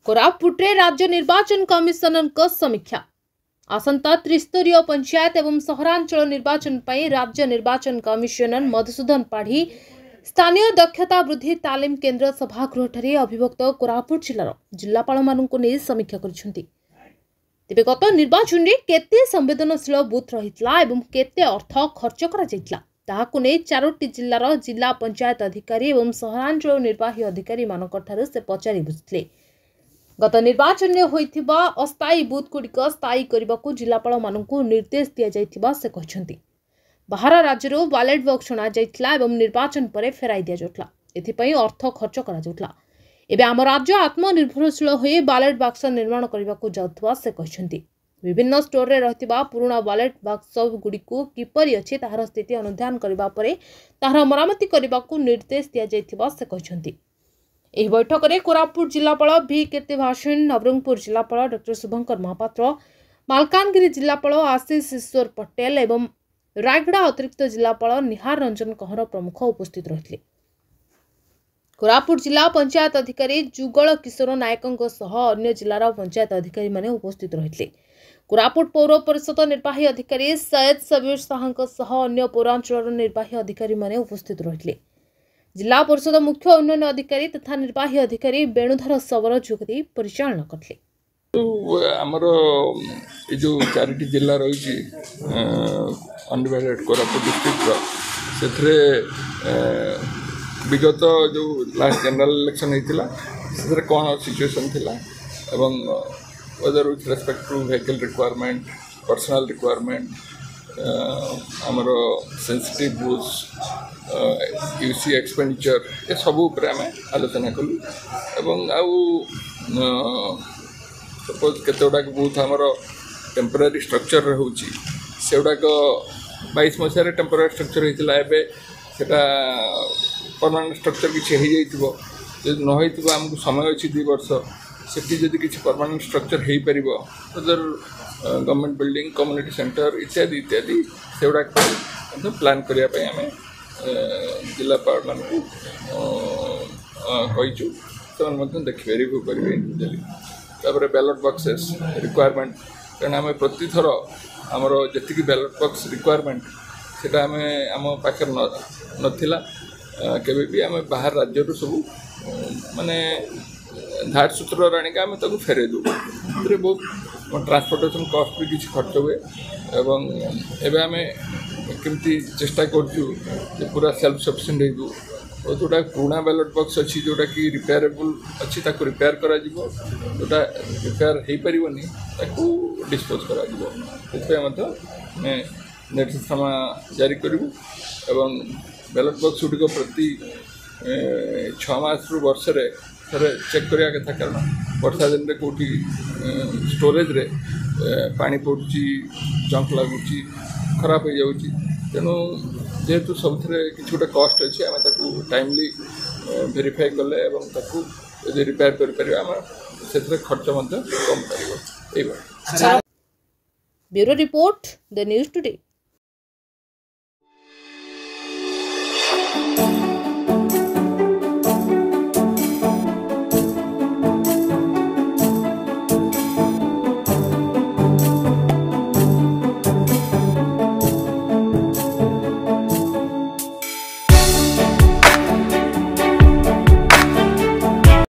कोरापुटे राज्य निर्वाचन कमिशनर समीक्षा आसंता त्रिस्तरीय पंचायत एवं सहरांचल निर्वाचन पर राज्य निर्वाचन कमिशनर मधुसूदन पाढ़ी स्थानीय दक्षता वृद्धि तालीम केन्द्र सभागृह अभिभक्त कोरापुट जिलार जिलापाल मानू नहीं समीक्षा करिसेंति। तेबे गत निर्वाचन में केते संवेदनशील बूथ रहितला एवं केते अर्थ खर्च करा जायतला ताहाकु नै 4टी जिल्लार जिला पंचायत अधिकारी एवं सहरांचल निर्वाही अधिकारी मानकठारु से पचारि बुझिले। गत निर्वाचन में होइथिबा अस्थायी बूथ गुड़िक स्थायी करने जिलापाल मानू निर्देश दि जाइथिबा से कहछन्ति। बाहर राज्यरू बैलेट बॉक्स अणा जाइथिला एवं निर्वाचन पर फेराई दिया जाउथला एथिपई अर्थ खर्च करा जाउथला। एबे आम राज्य आत्मनिर्भरशील होई बैलेट बॉक्स निर्माण करने जाउथबा से कहछन्ति। विभिन्न स्टोर रे रहिथिबा पुराना बैलेट बॉक्स गुड़िक किपरि अछि ताहार स्थिति अनुध्यान करबा परे ताहार मरामती करबाकू निर्देश दिया जाइथिबा से कहछन्ति। एही बैठक में कोरापुट जिलापाल भी कीर्तिभाषण, नवरंगपुर जिलापाल डॉ शुभंकर महापात्र, मालकानगिरी जिलापाल आशीष ईश्वर पटेल एवं रायगड़ा अतिरिक्त जिलापाल निहार रंजन कहर प्रमुख उपस्थित रहितले। कोरापुट जिला पंचायत अधिकारी जुगल किशोर नायकों सह अन्य जिलार पंचायत अधिकारी माने उपस्थित रहितले। कोरापुट पौर परिषद निर्वाही अधिकारी सैयद सबीर साहंक सह अन्य पौरांचल निर्वाही अधिकारी माने उपस्थित रहितले। जिला परिषद मुख्य उन्नयन अधिकारी तथा निर्वाही अधिकारी वेणुधर सबर जोगदी परिचालन करथिले। आमर ये जो 4टी जिला रही अनडिवाइडेड कोरापुट डिस्ट्रिक्ट से विगत जो लास्ट जनरल इलेक्शन होता से कौन सिचुएशन थिला एवं weather with respect to vehicle requirement, personal requirement, आमर सेंसिटिव बूथ्स, यूसी एक्सपेंडिचर ये सब उपर आम आलोचना कलु एवं सपोज केतोडाक बूथ आमर टेम्पररी स्ट्रक्चर रोचे से गुड़ाक 22 मसीह टेम्पररी स्ट्रक्चर होता है सेटा परमानेंट स्ट्रक्चर किसी हो न आमको समय अच्छी 2 वर्ष से जदि किसी परमानेंट स्ट्रक्चर हो पार उधर गवर्नमेंट बिल्डिंग, कम्युनिटी सेंटर इत्यादि इत्यादि से गुड़ाक प्लान करने आम जिलापाल मान कहीचु से देखिए रिव्यू करेंगे इंडिविजुअली। तापर बैलेट बॉक्सेस रिक्वायरमेंट कारण आम प्रति थर आमर जी बैलेट बॉक्स रिक्वायरमेंट से आम पाखे नाला केवे भी आम बाहर राज्य सब माने धाट सूत्र आनिक आम ताको फेरे दू बहुत ट्रांसपोर्टेशन कॉस्ट भी किसी खर्च हुए एवं एवं आम केमती चेष्टा कर पूरा सेल्फ सफिशिएंट हो और जोटा पुराना बैलेट बॉक्स अच्छी जोटा कि रिपेयरेबल अच्छी ताको रिपेयर करा जिवो जोटा रिपेयर हो पारिबनी ताको डिस्पोज करा जिवो से निर्देशनामा जारी करूँ एवं बैलेट बॉक्स गुड़िक प्रति 6 मास रु वर्ष रे थरे चेक करिया कथा कारण वर्षा दिन में कौटी स्टोरेज रे पानी पड़ुची, जंक लगुची, खराब हो जाऊँगी तेणु जेहेतु सब किसी गोटे कस्ट अच्छी आम टाइमली वेरीफाई कले रिपेयर कर खर्च कम कर। Bureau report the news today.